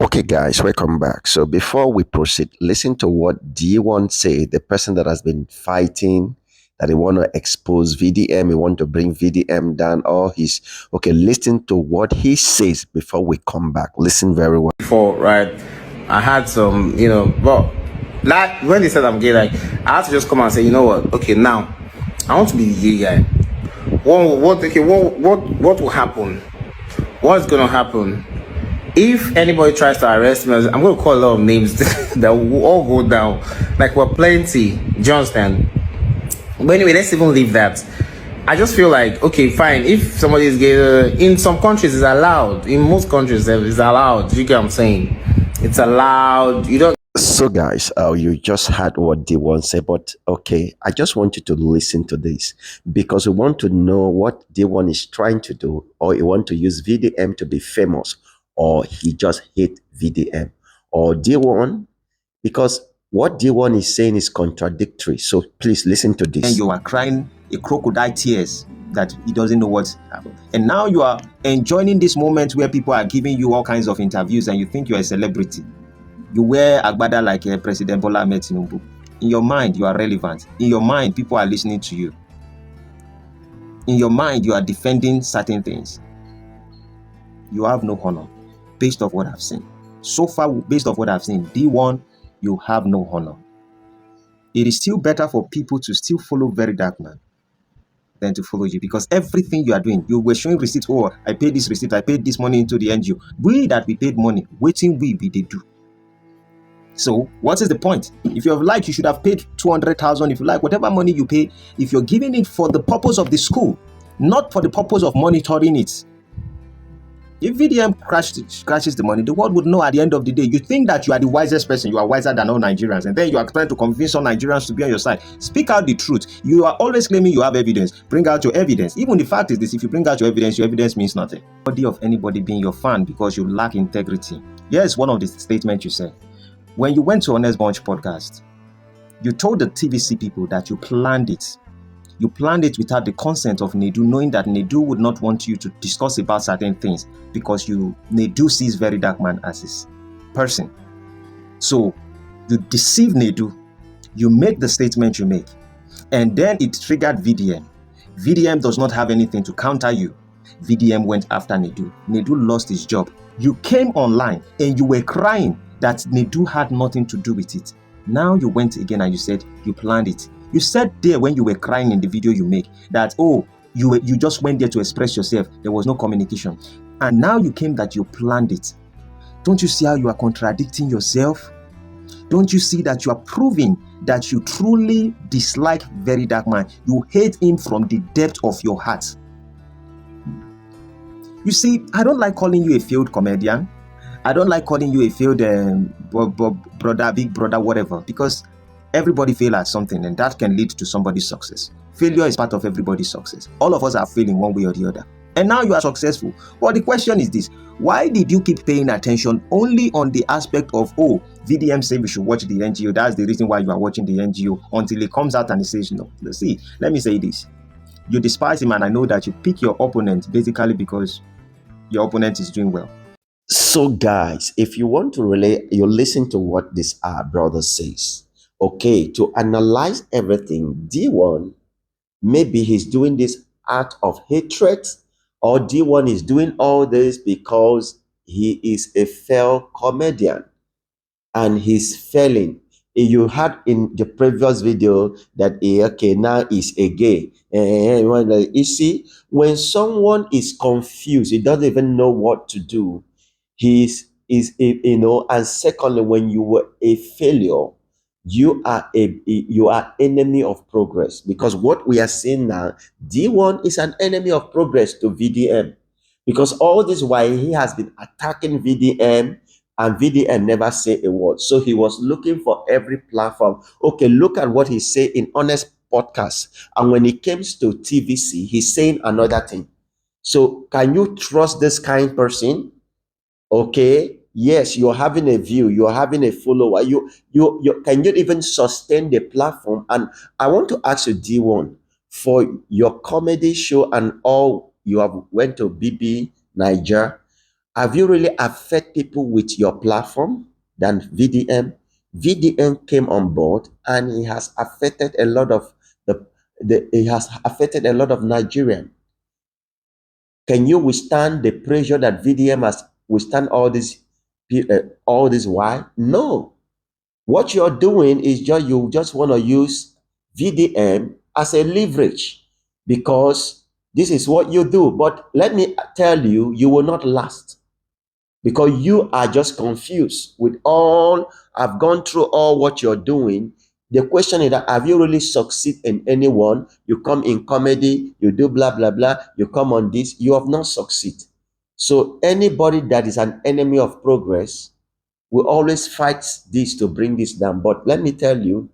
Okay, guys, welcome back. So before we proceed, listen to what Deeone say, the person that has been fighting, that he want to expose VDM, he want to bring VDM down, all his... Okay, listen to what he says before we come back. Listen very well. Before, right? I had some, but like when they said I'm gay, like I had to just come and say, you know what? Okay, now I want to be the gay guy. What will happen? What's gonna happen? If anybody tries to arrest me, I'm going to call a lot of names that will all go down. Like, we're plenty. Do you understand? But anyway, let's even leave that. I just feel like, okay, fine. If somebody is gay, in some countries it's allowed. In most countries it's allowed. You get what I'm saying? It's allowed. You don't. So, guys, you just heard what Deeone said, but okay, I just want you to listen to this because we want to know what Deeone is trying to do, or he want to use VDM to be famous, or he just hate VDM, or Deeone, because what Deeone is saying is contradictory. So please listen to this. And you are crying a crocodile tears that he doesn't know what's happened. And now you are enjoying this moment where people are giving you all kinds of interviews and you think you're a celebrity. You wear agbada like President Bola Ahmed Tinubu. In your mind, you are relevant. In your mind, people are listening to you. In your mind, you are defending certain things. You have no honor, based off what I've seen. So far, based off what I've seen, Deeone, you have no honor. It is still better for people to still follow Very Dark Man than to follow you, because everything you are doing, you were showing receipt. Oh, I paid this receipt, I paid this money into the NGO. We that we paid money, waiting we they do. So what is the point? If you have liked, you should have paid 200,000. If you like, whatever money you pay, if you're giving it for the purpose of the school, not for the purpose of monitoring it. If VDM crashes the money, the world would know at the end of the day. You think that you are the wisest person, you are wiser than all Nigerians, and then you are trying to convince all Nigerians to be on your side. Speak out the truth. You are always claiming you have evidence. Bring out your evidence. Even the fact is this: if you bring out your evidence means nothing. Body of anybody being your fan because you lack integrity. Here's one of the statements you said. When you went to Honest Bunch podcast, you told the TVC people that you planned it. You planned it without the consent of Nedu, knowing that Nedu would not want you to discuss about certain things because Nedu sees Very Dark Man as his person. So you deceive Nedu, you make the statement you make, and then it triggered VDM. VDM does not have anything to counter you. VDM went after Nedu. Nedu lost his job. You came online and you were crying that Nedu had nothing to do with it. Now you went again and you said you planned it. You said there when you were crying in the video you make that, oh, you just went there to express yourself. There was no communication. And now you came that you planned it. Don't you see how you are contradicting yourself? Don't you see that you are proving that you truly dislike Very Dark Man? You hate him from the depth of your heart. You see, I don't like calling you a failed comedian. I don't like calling you a failed brother, big brother, whatever, because everybody fails at something and that can lead to somebody's success. Failure is part of everybody's success. All of us are failing one way or the other. And now you are successful. But the question is this: why did you keep paying attention only on the aspect of, oh, VDM say we should watch the NGO, that's the reason why you are watching the NGO, until it comes out and it says no? See, let me say this. You despise him, and I know that you pick your opponent basically because your opponent is doing well. So, guys, if you want to relate, you listen to what this brother says. Okay, to analyze everything, Deeone, maybe he's doing this out of hatred, or Deeone is doing all this because he is a failed comedian and he's failing. You had in the previous video that okay, now he's a gay. You see, when someone is confused, he doesn't even know what to do. And secondly, when you were a failure, you are enemy of progress, because what we are seeing now, Deeone is an enemy of progress to VDM, because all this while he has been attacking VDM and VDM never say a word. So he was looking for every platform. Okay, look at what he said in Honest Podcast, and when it comes to TVC, he's saying another thing. So can you trust this kind of person? Okay, yes, you're having a view, you're having a follower, you can you even sustain the platform? And I want to ask you, Deeone, for your comedy show and all, you have went to BB Niger, have you really affect people with your platform than VDM? VDM came on board and he has affected a lot of it has affected a lot of Nigerians. Can you withstand the pressure that VDM has withstand all this while? No. What you're doing is you just want to use VDM as a leverage because this is what you do. But let me tell you, you will not last because you are just confused with all. I've gone through all what you're doing. The question is that have you really succeeded in anyone? You come in comedy, you do blah blah blah, you come on this, you have not succeeded. So anybody that is an enemy of progress will always fight this to bring this down. But let me tell you,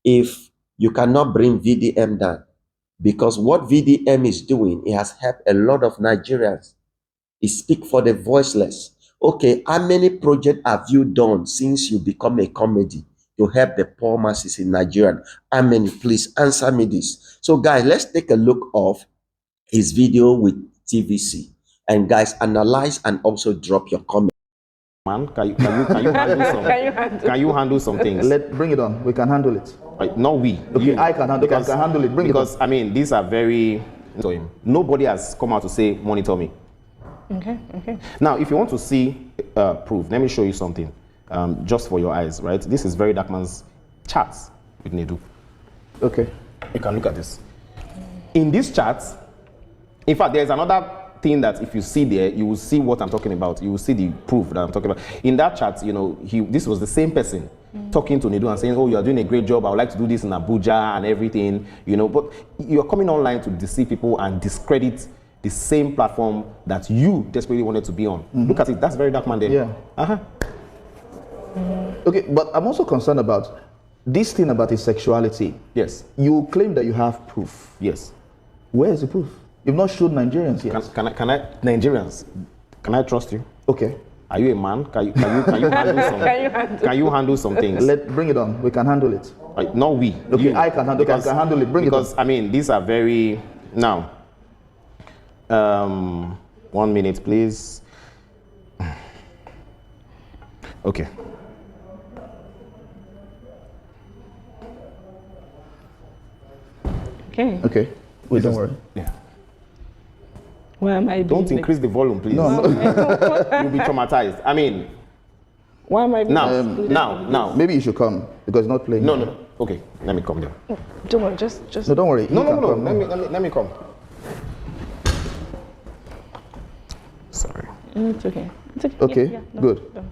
if you cannot bring VDM down, because what VDM is doing, it has helped a lot of Nigerians. It speaks for the voiceless. Okay, how many projects have you done since you become a comedy to help the poor masses in Nigeria? How many? Please answer me this. So guys, let's take a look of his video with TVC. And guys, analyze and also drop your comment. Man, can you handle some? Can you handle some things? Bring it on. We can handle it. Not we. Okay, you. I can handle it. I can handle it. Bring it on. Because I mean, these are very. Nobody has come out to say monitor me. Okay. Now, if you want to see proof, let me show you something. Just for your eyes, right? This is Very Dark Man's charts with Nedu. Okay. You can look at this. In these charts, in fact, there's another thing that if you see there, you will see what I'm talking about. You will see the proof that I'm talking about. In that chart, you know, this was the same person talking to Nedu and saying, oh, you're doing a great job. I would like to do this in Abuja and everything, you know, but you're coming online to deceive people and discredit the same platform that you desperately wanted to be on. Look at it. That's Very Dark Man there. Yeah. Okay, but I'm also concerned about this thing about his sexuality. Yes. You claim that you have proof. Yes. Where is the proof? You've not showed Nigerians yet. Nigerians, can I trust you? Okay. Are you a man? Can you handle some? Can you handle some things? Bring it on. We can handle it. Not we. Okay, you. I can handle it. I can handle it. Bring it on. Because I mean, these are very now. 1 minute, please. Okay. Okay. Wait, don't worry. Yeah. Why am I? Don't increase the volume, please. No. You'll be traumatized. I mean. Why am I? Now. Maybe you should come because it's not playing. No. Okay, let me come there. Don't worry. Just. No, don't worry. No. Let me come. Sorry. It's okay. Okay. Yeah, no, Good. no.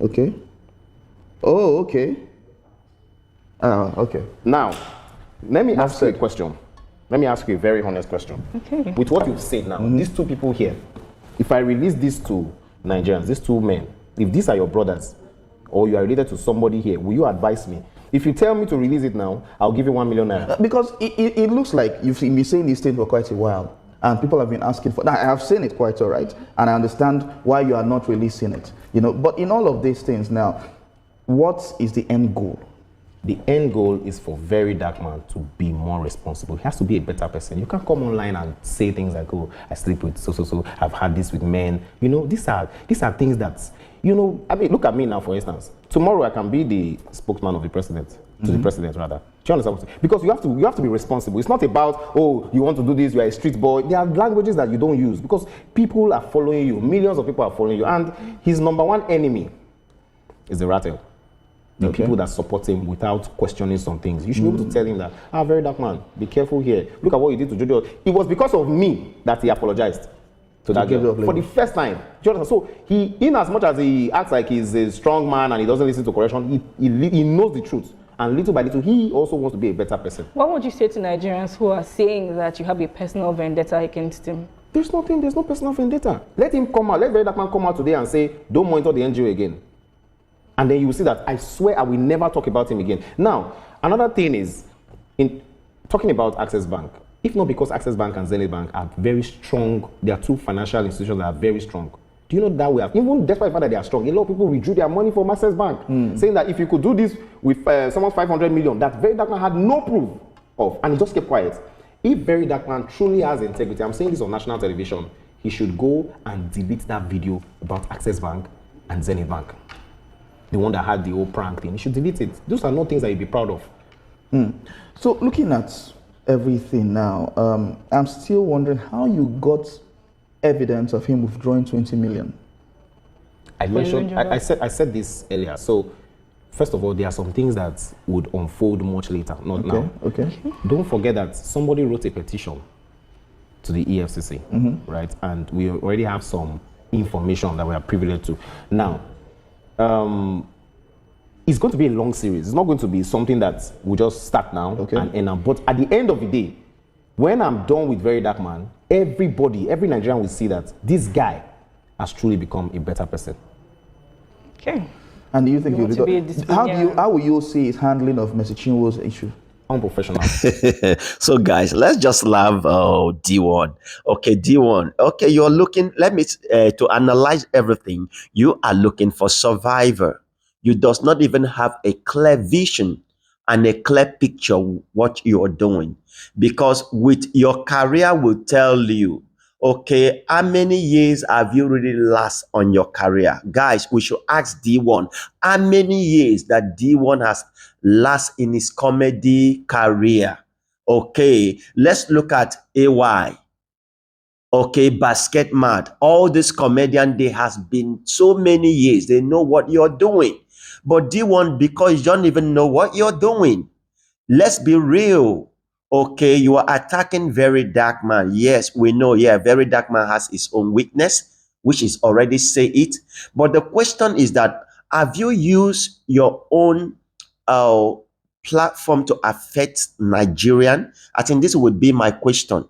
Okay. Oh, okay. Okay. Now, let me ask you a question. Let me ask you a very honest question. Okay. With what you've said now, these two people here, if I release these two Nigerians, these two men, if these are your brothers, or you are related to somebody here, will you advise me? If you tell me to release it now, I'll give you 1 million naira. Because it looks like you've been saying this thing for quite a while, and people have been asking for. Now, I have seen it quite all right, and I understand why you are not releasing it. You know, but in all of these things now, what is the end goal? The end goal is for Very Dark Man to be more responsible. He has to be a better person. You can't come online and say things like, oh, I sleep with so, I've had this with men. You know, these are things that, you know, I mean, look at me now, for instance. Tomorrow I can be the spokesman of the president, to the president rather. Do you understand what I'm saying? Because you have to be responsible. It's not about, oh, you want to do this, you are a street boy. There are languages that you don't use because people are following you. Millions of people are following you. And his number one enemy is the rattle. The people that support him without questioning some things. You should be able to tell him that, Very Dark Man, be careful here. Look at what you did to Jojo. It was because of me that he apologized to that girl for the first time. Do you understand? So he, in as much as he acts like he's a strong man and he doesn't listen to correction, he knows the truth. And little by little, he also wants to be a better person. What would you say to Nigerians who are saying that you have a personal vendetta against him? There's no personal vendetta. Let him come out. Let Very Dark Man come out today and say, don't monitor the NGO again. And then you will see that I swear I will never talk about him again. Now, another thing is, in talking about Access Bank, if not because Access Bank and Zenith Bank are very strong, they are two financial institutions that are very strong. Do you know that we have, even despite the fact that they are strong, a lot of people withdrew their money from Access Bank, saying that if you could do this with someone's 500 million, that Very Dark Man had no proof of, and he just kept quiet. If Very Dark Man truly has integrity, I'm saying this on national television, he should go and delete that video about Access Bank and Zenith Bank. The one that had the whole prank thing. He should delete it. Those are not things that you'd be proud of. So looking at everything now, I'm still wondering how you got evidence of him withdrawing 20 million. I said this earlier. So first of all, there are some things that would unfold much later, not now. Okay. Don't forget that somebody wrote a petition to the EFCC, right? And we already have some information that we are privileged to. Now, it's going to be a long series. It's not going to be something that we just start now and end up. But at the end of the day, when I'm done with Very Dark Man, every Nigerian will see that this guy has truly become a better person. Okay. And do you think You want to be a disciplinarian. how will you see his handling of Messi Chinwo's issue? Unprofessional. So guys, let's just love D1. Okay, D1. Okay, you're looking, let me to analyze everything. You are looking for survivor. You does not even have a clear vision and a clear picture what you are doing, because with your career will tell you, okay, how many years have you really last on your career? Guys, we should ask D1 how many years that D1 has last in his comedy career. Okay, let's look at AY. Okay, Basket Mad. All these comedian, they has been so many years. They know what you're doing. But D1, because you don't even know what you're doing. Let's be real. Okay, you are attacking Very Dark Man. Yes, we know. Yeah, Very Dark Man has his own weakness, which is already say it. But the question is that, have you used your own platform to affect Nigerian? I think this would be my question.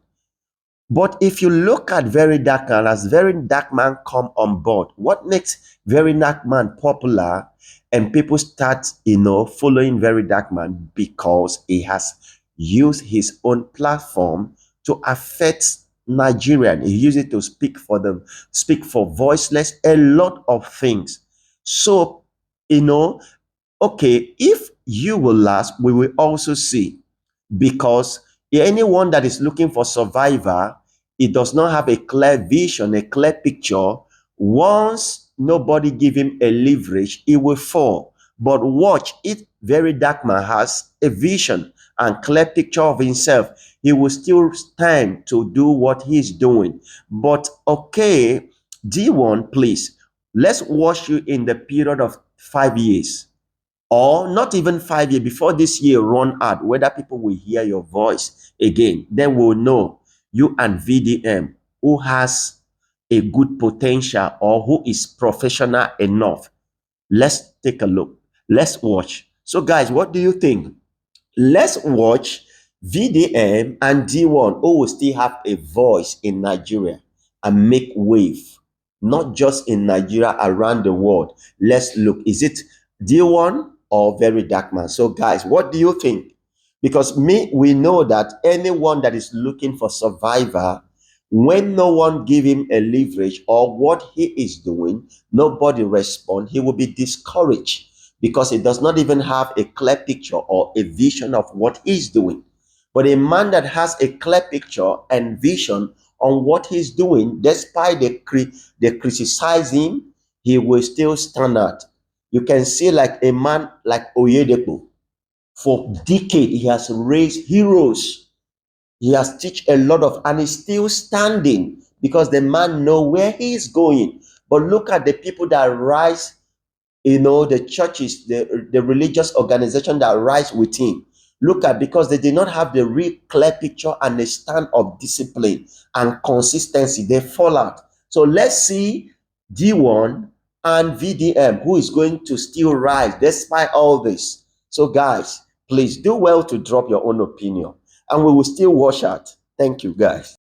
But if you look at Very Dark Man, as Very Dark Man come on board, what makes Very Dark Man popular and people start, following Very Dark Man? Because he has used his own platform to affect Nigerian. He used it to speak for them, speak for voiceless, a lot of things. So, okay, if you will last, we will also see, because anyone that is looking for survivor, it does not have a clear vision, a clear picture. Once nobody give him a leverage, he will fall. But watch, if Very Dark Man has a vision and clear picture of himself, he will still stand to do what he's doing. But okay, D1, please, let's watch you in the period of 5 years, or not even 5 years, before this year run out, whether people will hear your voice again. Then we'll know you and VDM, who has a good potential or who is professional enough. Let's take a look. Let's watch. So guys, what do you think? Let's watch VDM and D1, who will still have a voice in Nigeria and make wave, not just in Nigeria, around the world. Let's look. Is it D1 or Very Dark Man? So guys, what do you think? Because we know that anyone that is looking for survivor, when no one give him a leverage or what he is doing, nobody respond, he will be discouraged, because he does not even have a clear picture or a vision of what he's doing. But a man that has a clear picture and vision on what he's doing, despite they criticize him, he will still stand out. You can see like a man like Oyedepo, for decades he has raised heroes. He has teach a lot of, and he's still standing because the man know where he is going. But look at the people that rise, the churches, the religious organization that rise with him. Look at, because they did not have the real clear picture and the stand of discipline and consistency, they fall out. So let's see D1 and VDM, who is going to still rise despite all this. So guys, please do well to drop your own opinion, and we will still watch out. Thank you, guys.